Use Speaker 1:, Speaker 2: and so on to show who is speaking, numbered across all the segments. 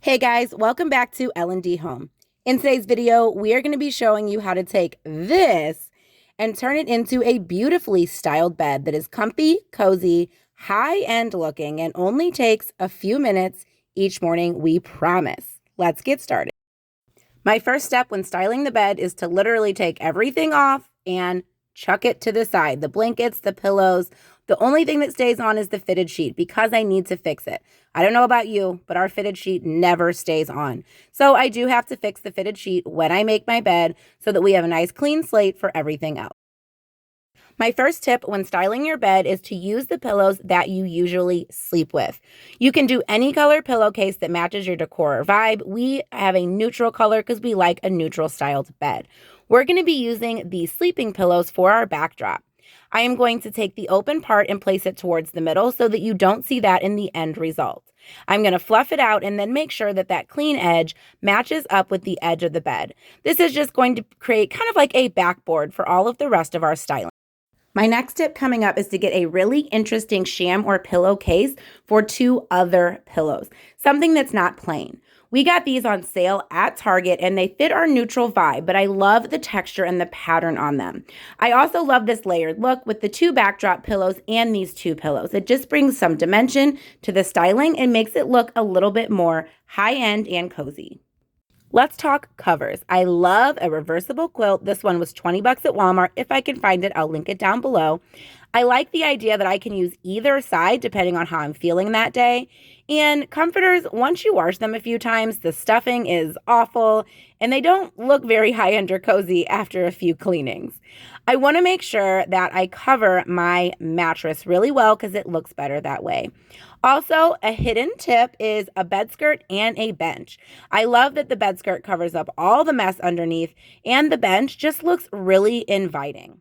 Speaker 1: Hey guys, welcome back to L&D Home. In today's video, we are going to be showing you how to take this and turn it into a beautifully styled bed that is comfy, cozy, high-end looking, and only takes a few minutes each morning, we promise. Let's get started. My first step when styling the bed is to literally take everything off and chuck it to the side. The blankets, the pillows. The only thing that stays on is the fitted sheet because I need to fix it. I don't know about you, but our fitted sheet never stays on. So I do have to fix the fitted sheet when I make my bed so that we have a nice clean slate for everything else. My first tip when styling your bed is to use the pillows that you usually sleep with. You can do any color pillowcase that matches your decor or vibe. We have a neutral color because we like a neutral styled bed. We're going to be using these sleeping pillows for our backdrop. I am going to take the open part and place it towards the middle so that you don't see that in the end result. I'm going to fluff it out and then make sure that that clean edge matches up with the edge of the bed. This is just going to create kind of like a backboard for all of the rest of our styling. My next tip coming up is to get a really interesting sham or pillowcase for two other pillows, something that's not plain. We got these on sale at Target and they fit our neutral vibe, but I love the texture and the pattern on them. I also love this layered look with the two backdrop pillows and these two pillows. It just brings some dimension to the styling and makes it look a little bit more high-end and cozy. Let's talk covers. I love a reversible quilt. This one was 20 bucks at Walmart. If I can find it, I'll link it down below. I like the idea that I can use either side depending on how I'm feeling that day. And comforters, once you wash them a few times, the stuffing is awful and they don't look very high-end or cozy after a few cleanings. I want to make sure that I cover my mattress really well because it looks better that way. Also, a hidden tip is a bed skirt and a bench. I love that the bed skirt covers up all the mess underneath and the bench just looks really inviting.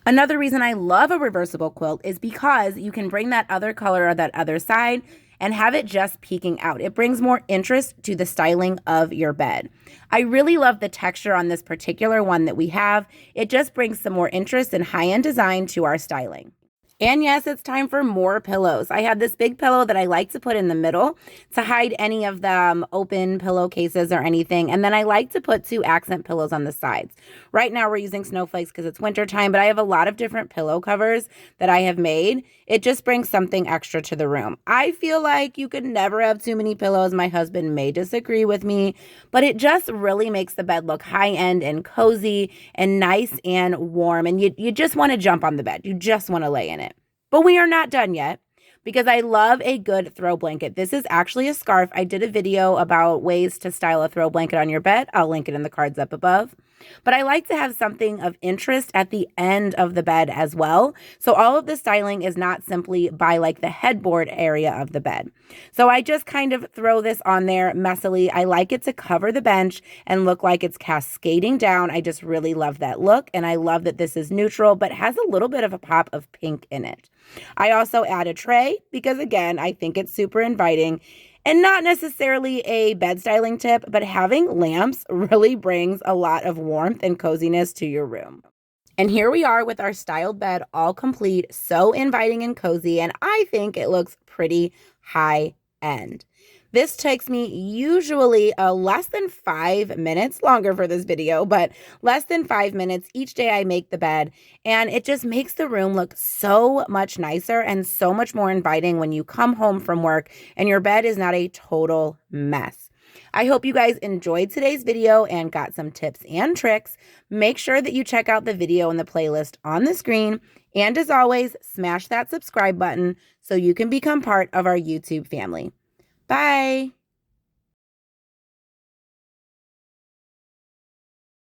Speaker 1: Another reason I love a reversible quilt is because you can bring that other color or that other side and have it just peeking out. It brings more interest to the styling of your bed. I really love the texture on this particular one that we have. It just brings some more interest and high-end design to our styling. And yes, it's time for more pillows. I have this big pillow that I like to put in the middle to hide any of the open pillowcases or anything. And then I like to put two accent pillows on the sides. Right now we're using snowflakes because it's winter time, but I have a lot of different pillow covers that I have made. It just brings something extra to the room. I feel like you could never have too many pillows. My husband may disagree with me, but it just really makes the bed look high-end and cozy and nice and warm. And you just want to jump on the bed. You just want to lay in it. But we are not done yet because I love a good throw blanket. This is actually a scarf. I did a video about ways to style a throw blanket on your bed. I'll link it in the cards up above. But I like to have something of interest at the end of the bed as well. So all of the styling is not simply by like the headboard area of the bed. So I just kind of throw this on there messily. I like it to cover the bench and look like it's cascading down. I just really love that look. And I love that this is neutral, but has a little bit of a pop of pink in it. I also add a tray because again, I think it's super inviting. And not necessarily a bed styling tip, but having lamps really brings a lot of warmth and coziness to your room. And here we are with our styled bed all complete, so inviting and cozy, and I think it looks pretty high end. This takes me usually less than 5 minutes, longer for this video, but less than 5 minutes each day I make the bed, and it just makes the room look so much nicer and so much more inviting when you come home from work and your bed is not a total mess. I hope you guys enjoyed today's video and got some tips and tricks. Make sure that you check out the video in the playlist on the screen, and as always, smash that subscribe button so you can become part of our YouTube family. Bye.